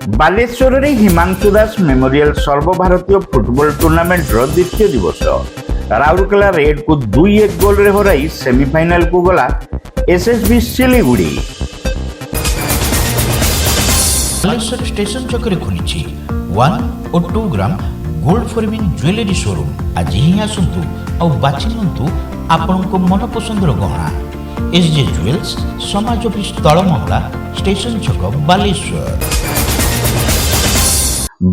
बालेश्वर में हिमांशु दास memorial सर्वभारतीय football tournament द्वितीय दिवस राउरकेला रेड को 2-1 गोल रे हराई सेमीफाइनल को गला एसएसबी सिलीगुड़ी। बालेश्वर स्टेशन चक्र खुली 1 और 2 gram gold forming jewellery showroom आज ही आसतु और बाछि नियंतु आपनको मन पसंदर गहना। एसजे ज्वेल्स समाज ऑफिस तलमहला स्टेशन छक बालेश्वर।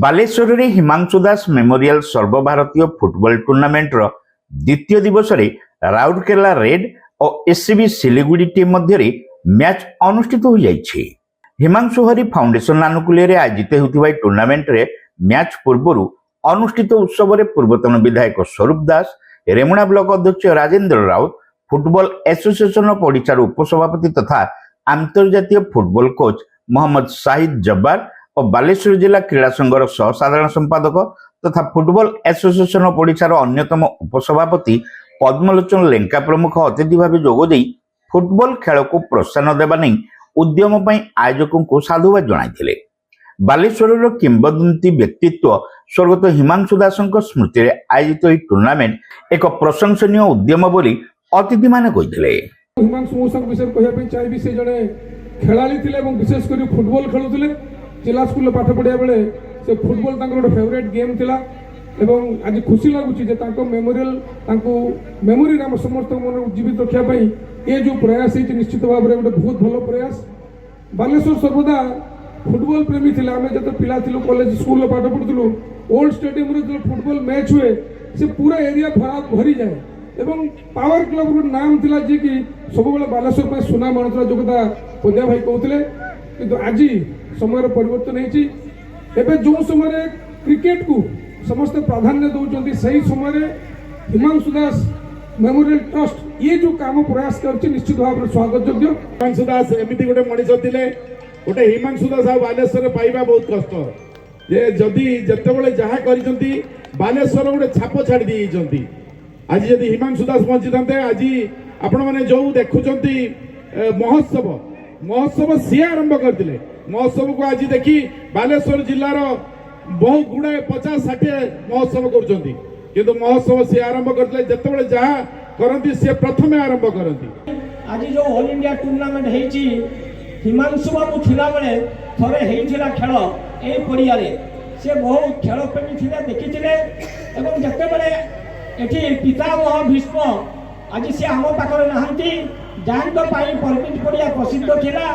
बालेश्वर में हिमांशु दास मेमोरियल सर्वभारतीय फुटबॉल टूर्नामेंट द्वितीय दिवस रे राउरकेला रेड और एससीबी सिलीगुड़ी टीम मध्य मैच अनुष्ठित हो जाइछि। हिमांशु हरि फाउंडेशन आनुकूल्य रे आयोजित होतिबा टूर्नामेंट रे मैच पूर्व अनुष्ठित उत्सव रे पूर्वतन विधायक स्वरूप दास, रेमुणा ब्लॉक अध्यक्ष Rajendra Raut, football association of Odisha उपसभापति तथा अंतर्जातीय फुटबॉल कोच मोहम्मद शाहिद जब्बार और बालेश्वर जिला क्रीड़ा संघर सहसाधारण संपादक तथा फुटबॉल एसोसिएशन ऑफ ओडिशा अन्यतम उपसभापति पद्मलोचन लेंका प्रमुख अतिथि भाव जोगदे फुटबॉल खेल को प्रोत्साहन देवा नहीं उद्यम आयोजकों को साधुवाद जणाइथिले। बालेश्वर किंबदंती व्यक्तित्व स्वर्गत हिमांशु दास स्मृति में आयोजित यह टूर्नामेंट एक प्रशंसनीय उद्यम बोली अतिथि माने कहिथिले। हिमांशु मौसा विषय कहया चाहिए से जड़े खेलाड़ी थे विशेष कर फुटबॉल खेलुले। जिला स्कूल पाठ पढ़िया बेले से फुटबॉल गोटे फेवरेट गेम थिला एवं आज खुशी लगुच मेमोरियल मेमोरी आम समस्त मन उज्जीवित रखापी ये जो प्रयास है निश्चित भाव में गोटे बहुत भल प्रयास। बालेश्वर सर्वदा फुटबॉल प्रेमी थे आम जो पिला थी कॉलेज स्कूल पाठ पढ़ुलू ओल्ड स्टेडियम जो फुटबॉल मैच हुए से पूरा एरिया भरी जाए एवं पावर क्लब गोटे नाम थिला जी कि सब बालेश्वर पर सुना मानुला जो कथा पद्या भाई कहते कि आज समय परिवर्तन होती जो समय क्रिकेट को समस्त प्राधान्य दौरान सही समय हिमांशु दास मेमोरियल ट्रस्ट ये जो काम प्रयास कर निश्चित भाव में स्वागत योग्य। हिमांशु दास एमती गोटे मनीष थे गोटे हिमांशु दास आ बालेश्वर पाइबा बहुत कष्ट जे जदि जिते जहाँ कर बालेश्वर गोटे छाप छाड़ी दी आज जदि हिमांशु दास बंची था आज आपण मैंने जो देखुं महोत्सव सी आरंभ करते महोत्सव को आज देखी बालेश्वर जिलार बहु गुड़ाए 50-60 महोत्सव कर महोत्सव सी आरंभ करते जिते जहाँ करती सी प्रथम आरंभ करती। आज जो ऑल इंडिया टूर्नामेंट होती हिमांशु बाबू थिला बेले थरे हेइथिला खेल ए पड़िया से बहुत खेल प्रेमी थिले देखिथिले एवं जते बेले एठी पितामह भीष्म आज से आम पाखरे नहांती जहाँ परमिट पड़िया प्रसिद्ध थिला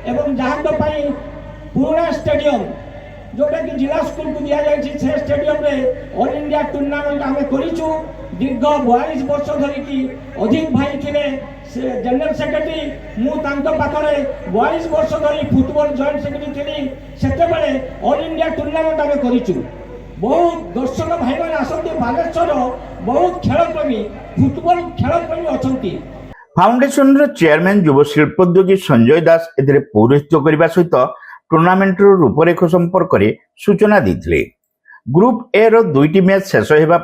एवं जहाँ पुराना स्टेडियम जोटा कि जिला स्कूल को दिया जाए से स्टेडियम रे ऑल इंडिया टूर्नामेंट आम करूँ दीर्घ 42 वर्ष धरिकी अधिक भाई थे जनरल सेक्रेटरी मुझे 42 वर्ष धरी फुटबॉल जॉइंट सेक्रेटरी थी से ऑल इंडिया टूर्नामेंट आम करूँ बहुत दर्शक भाई मैंने आसती बालेश्वर बहुत खेलप्रेमी फुटबॉल खेलप्रेमी अच्छा। फाउंडेशन चेयरमैन युव शिल्पोद्योगी संजय दास एथिरे पौरोहित्य करने सहित टूर्नामेंट रूपरेख संपर्क में सूचना देते। ग्रुप ए रो 2टी मैच शेष होगा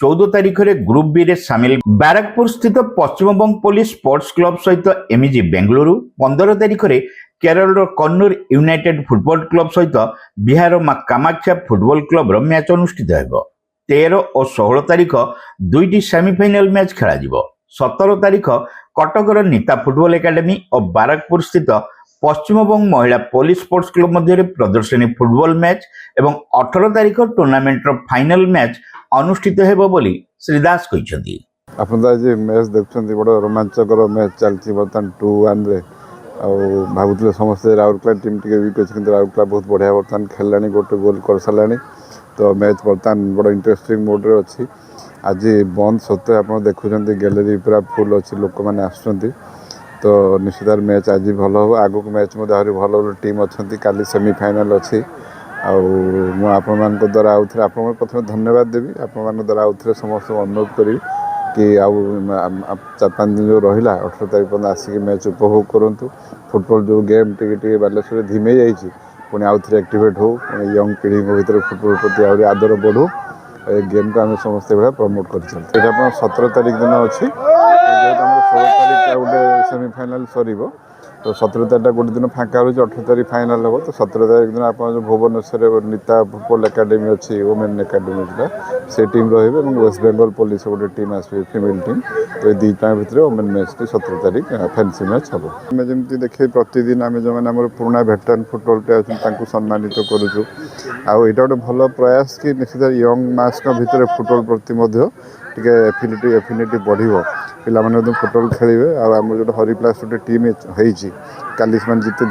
14 तारीख में ग्रुप बी रे सामिल बैरकपुर स्थित पश्चिमबंग पुलिस स्पोर्ट्स क्लब सहित एमजी बेंगलुरु, 15 तारीख में Kerala Kannur United football club सहित बिहार मां कामाख्या फुटबॉल क्लब मैच अनुष्ठित हो। 13 और 16 तारीख 2टी सेमीफाइनल मैच खेल 17 तारीख कटकर नीता फुटबॉल एकेडमी और बारकपुर स्थित पश्चिमबंग महिला पुलिस स्पोर्ट्स क्लब मध्य प्रदर्शनी फुटबॉल मैच एवं 18 तारीख टूर्नामेंट फाइनल मैच अनुष्ठित हेबो बोली श्री दास कहते। आपन आज मैच देखुं बड़ रोमांचकर मैच चलती बर्तमान 2-1 रे भावुले समस्ते राउरकेला टीम टी वीक अच्छे कि राउरकेला बहुत बढ़िया बर्तमान खेलानी गोटे गोल कर सारे तो मैच बर्तमान बड़ इंटरेस्टिंग मोड्रे अच्छी। आज बंद सत्वे आप देखुं गैलेरी पूरा फुल अच्छी लोक मैंने आसुँच तो निश्चित मैच आज भल हो आग को मैच आहरी भल भल टीम अच्छा काली सेमीफाइनाल अच्छी आपण द्वारा आउ थे आप प्रथम धन्यवाद देवी आपण द्वारा आउ थे समस्त अनुरोध करी कि आउ 4-5 दिन जो रहा 18 तारीख पर्यटन आसिक मैच उपभोग करूँ। फुटबॉल जो गेम टी बालेश्वर धीमे जाइए पुणी आउ थे एक्टिवेट हो यंग पीढ़ी भर फुटबॉल प्रति आहरी आदर बढ़ू गेम को आम समस्त भाई प्रमोट कर 17 तारीख दिन अच्छी 16 तारीख गोटे सेमीफाइनाल सर तो 17 तारीख गोटे दिन फाँका रही 18 तारीख फाइनाल हम तो 17 तारीख दिन आप जो भुवनेश्वर नीता फुटबॉल एकाडेमी अच्छी वुमेन एकाडेमी से टीम रे वेस्ट बेंगल पुलिस गोटे टीम आसवे फिमेल टीम तो ये दुईटा भितर वुमेन मैच टी 17 तारीख फैंसी मैच हम आम जमी देखे प्रतिदिन आम जो मैंने पुराना भेटरान फुटबॉल प्लेयर अच्छे सम्मानित करुचु आईटा गोटे भल प्रयास कि निश्चित यंग मास भितर फुटबॉल प्रति एफिनिटी बढ़ पे फुटबॉल खेलेंगे आम जो हरिप्लास गोटे टीम होती काली से जीते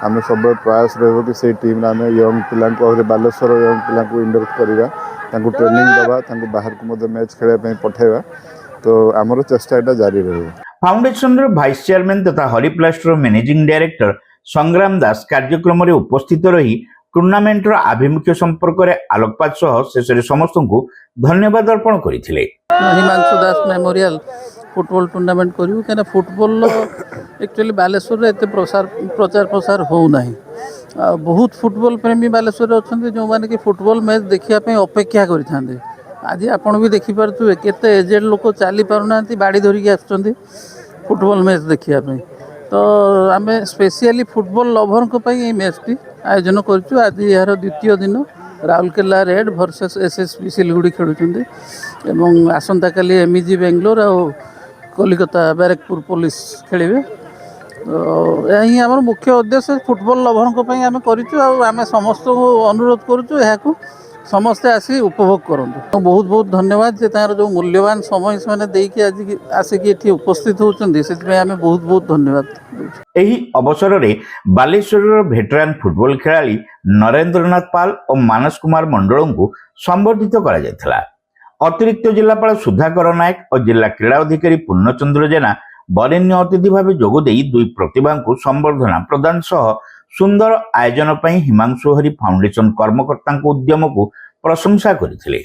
आम सब प्रयास रही कि से टीम आम यंग पिला बालेश्वर यंग पिला इंडोर करवा ट्रेनिंग दवा बाहर को मैच खेलने पठेगा तो आमर चेष्टा यहाँ जारी रही फाउंडेशन भाइस चेयरमैन तथा हरिप्लास्टर मैनेजिंग डायरेक्टर संग्राम दास कार्यक्रम में उपस्थित रही टूर्नामेंट आभिमुख्य संपर्क में आलोकपात सह शेष समस्त को धन्यवाद अर्पण करते। हिमांशु दास मेमोरियल फुटबॉल टूर्नामेंट करूँ क्या फुटबॉल एक्चुअली बालेश्वर एत प्रचार प्रसार होना बहुत फुटबॉल प्रेमी बालेश्वर अच्छा जो मैंने कि फुटबॉल मैच देखापी अपेक्षा करें आज आपण भी देखिपे केते एजेड लोक चली पारना बाड़ी धरिकी आसुँच फुटबॉल मैच देखापी तो आम स्पेशली फुटबॉल लभर ये मैच टी आयोजन करूँ आज यार द्वितीय दिन Rourkela red versus SSB Siliguri खेलुं आसंता काली एमईजी बेंगलोर और कलिकता बैरकपुर पुलिस खेलिए तो यही आम मुख्य उद्देश्य फुटबॉल लभर आम करें समस्त को अनुरोध करूँ समस्ते आसी उपभोग करूँ तो बहुत बहुत धन्यवाद जे तार जो मूल्यवान समय से आज आसिक उपस्थित होती से आम बहुत बहुत धन्यवाद। एही अवसर में बालेश्वर भेटरान फुटबॉल खेलाड़ी नरेंद्रनाथ पाल और मानस कुमार मंडल को संबर्धित करा अतिरिक्त जिलापाल सुधाकर नायक और जिला क्रीड़ा अधिकारी पूर्णचंद्र जेना बरेण्य अतिथि भाव जोगदे दुई प्रतिभा को संबर्धना प्रदान सह सुंदर आयोजन पर हिमांशु हरि फाउंडेशन कर्मकर्ता उद्यम को प्रशंसा करथिले।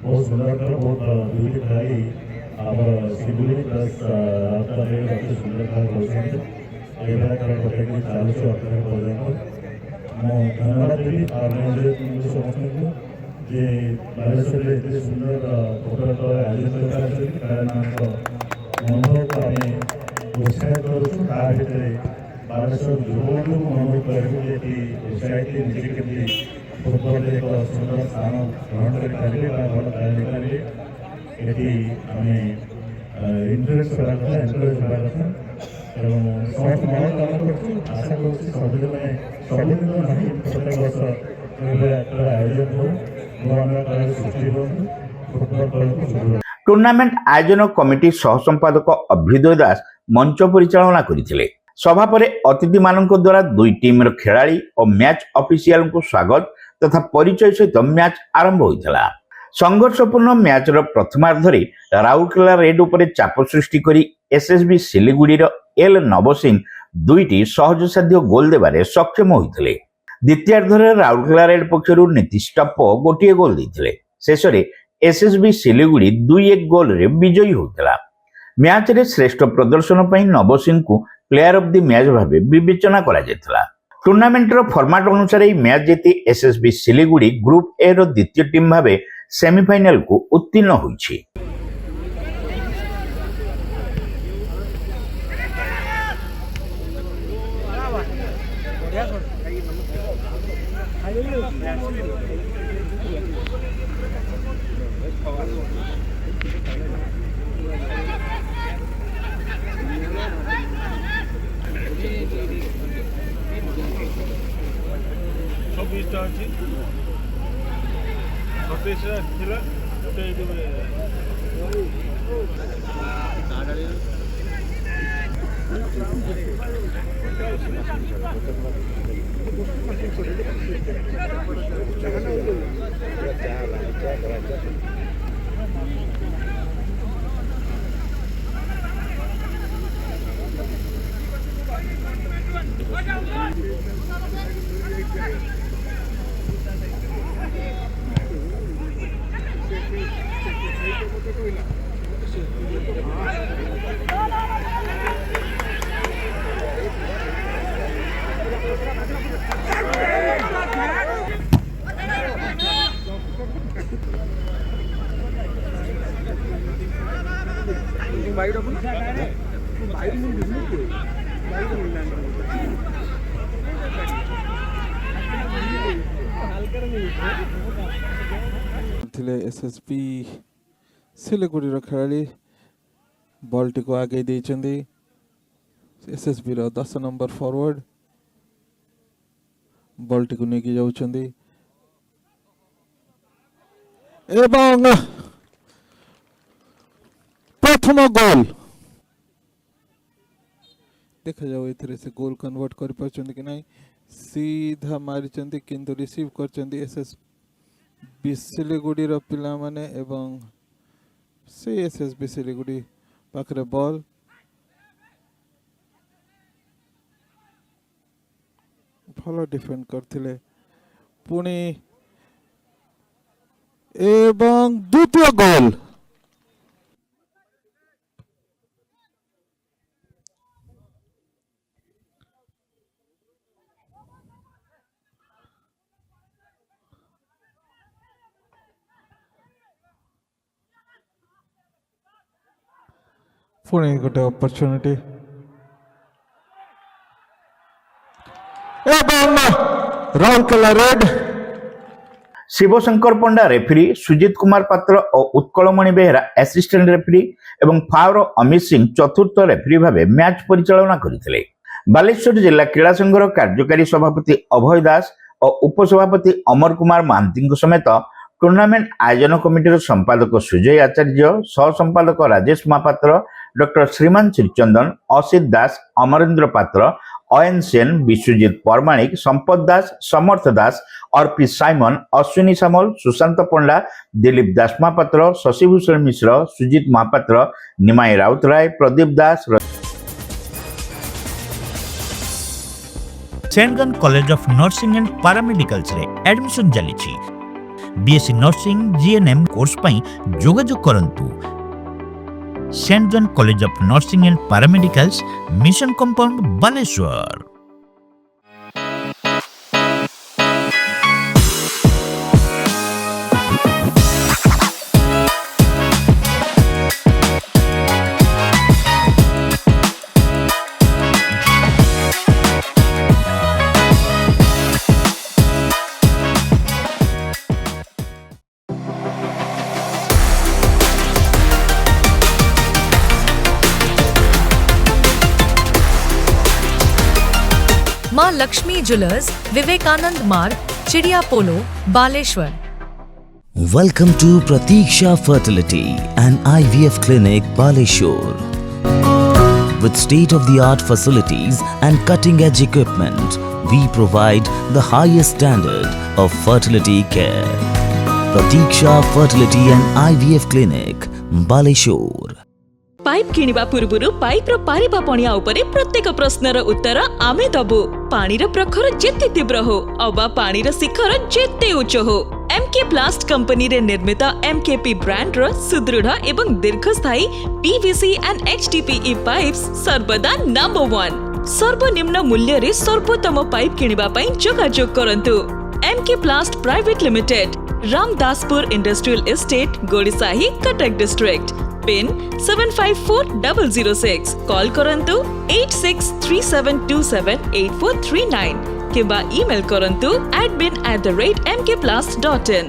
बहुत सुंदर बहुत दुईटी खेलाड़ी आम सिलगुड़ी प्लस सुंदर खेल खेल प्रत्येक चलुच अपेक्षा पर्यटन मुझे धन्यवाद देवी और मुझे समस्त को जे बालेश्वर एत सुंदर फुटबॉल आयोजन कर मनोभाव को आम उत्साहित कर बालेश्वर युवक मनोभाव कर उत्साहित निजे केमी फुटबॉल एक सुंदर स्थान ग्रहण करेंगे भल खेल पारे ये आम इन्फ्लुएंस करा एनकरेज करा समस्त मन काम कर आशा करुदिन नहीं प्रत्येक वर्ष आयोजन हो नूआ खेल सृष्टि हो फुटबॉल खेल को सुदृढ़। टूर्नामेंट आयोजन कमिटी सह संपादक अभ्युदय दास मंच परिचालना करथिले। सभा पर अतिथि मानक द्वारा दुई टीम खेलाड़ी और मैच ऑफिशियल को स्वागत तथा परिचय सहित मैच आरंभ होता। संघर्षपूर्ण मैच प्रथमार्धरे राउरकेला रेड उपरे चाप सृष्टि करी एसएसबी सिलीगुड़ीर एल नवसिंह दुईटी सहज साध्य गोल देबारे सक्षम होइथिले। द्वितीयार्धरे राउरकेला रेड पक्षरु नीतीश टप्प गोटे गोल देइथिले। शेषरे एसएसबी सिलीगुड़ी 2-1 गोल रे विजयी होइथिला। मैच रे श्रेष्ठ प्रदर्शन पई नवसिंह को प्लेयर ऑफ द मैच भावे विवेचना करा जायतिला। टूर्नामेंट फॉर्मेट अनुसार मैच जीति एसएसबी सिलीगुड़ी ग्रुप ए रो द्वितीय टीम भावे सेमीफाइनल को उत्तीर्ण होइछि। ଥିଲେ ଏସ୍ଏସ୍ବି ସିଲିଗୁଡ଼ିର ଖେଳାଳି ବଲ୍ଟିକୁ ଆଗେଇ ଦେଇଛନ୍ତି। ଏସ୍ଏସ୍ବିର 10 ନମ୍ବର ଫରୱାର୍ଡ ବଲ୍ଟିକୁ ନେଇକି ଯାଉଛନ୍ତି ଏବଂ ପ୍ରଥମ ଗୋଲ୍ ଦେଖାଯାଉ ଏଥିରେ ସେ ଗୋଲ୍ କନଭର୍ଟ କରିପାରୁଛନ୍ତି କି ନାହିଁ। ସିଧା ମାରିଛନ୍ତି କିନ୍ତୁ ରିସିଭ୍ କରିଛନ୍ତି ଏସ୍ଏସ୍ବି ସିଲିଗୁଡ଼ିର ପିଲାମାନେ ଏବଂ ସେ ଏସ୍ଏସ୍ବି ସିଲିଗୁଡ଼ି ପାଖରେ ବଲ୍ ଭଲ ଡିଫେଣ୍ଡ କରିଥିଲେ ପୁଣି ଏବଂ ଦ୍ୱିତୀୟ ଗୋଲ୍ पुणे गोटे अपॉर्चुनिटी एवं राउरकेला रेड शिवशंकर पंडा रेफरी, सुजित कुमार पात्र और उत्कलमणि बेहेरा असिस्टेंट रेफरी एवं फावर अमित सिंह चतुर्थ रेफरी भाव मैच परिचालना करते। बालेश्वर जिला क्रीड़ा संघर कार्यकारी सभापति अभय दास और उपसभापति अमर कुमार महांती समेत टूर्नामेंट आयोजन कमिटी संपादक सुजय आचार्य, सह संपादक राजेश महापात्र, डॉक्टर श्रीमान श्रीचंदन, असित दास, Amarendra Patra, Ayan Sen, Biswajit Pramanik, Sampat Das, Samarth Das, Arpi Simon, Ashwini Samal, Sushant Panda, Dilip Das Mahapatra, Shashibhushan Mishra, Sujit Mahapatra, Nimai Rautray, Pradeep Das. Saint college of nursing and paramedicals रे एडमिशन चली बीएससी नर्सिंग जीएनएम कोर्स पई जोगाजोग करंतु। Saint John college of nursing and paramedicals, mission compound, Baleshwar. Maa Lakshmi jewellers, Vivekananda Marg, Chidiya Polo, Baleshwar. Welcome to Pratiksha Fertility and IVF Clinic, Baleshwar. With state-of-the-art facilities and cutting-edge equipment, we provide the highest standard of fertility care. Pratiksha Fertility and IVF Clinic, Baleshwar. Pipe किनिबा पूर्वरु pipe रो पारिबा पणिया उपरे प्रत्येक प्रश्नर उत्तर आमे दबु। पानीर प्रखर जेते तीव्र हो अबा पानीर शिखर जेते उच्च हो, एमके प्लास्ट कंपनी रे निर्मित एमकेपी ब्रांड रो सुदृढ़ एवं दीर्घस्थायी पीवीसी एंड एचडीपीई पाइप्स सर्वदा नंबर 1। सर्वनिम्न मूल्य रे सर्वोत्तम पाइप किनिबा पई जोगाजोग करंतु। MK plast private limited, Ramdaspur industrial estate, Gorisahi, Cuttack district. Pin 754006। Call करंतु 8637278439 किबा ईमेल करंतु admin@mkplast.in।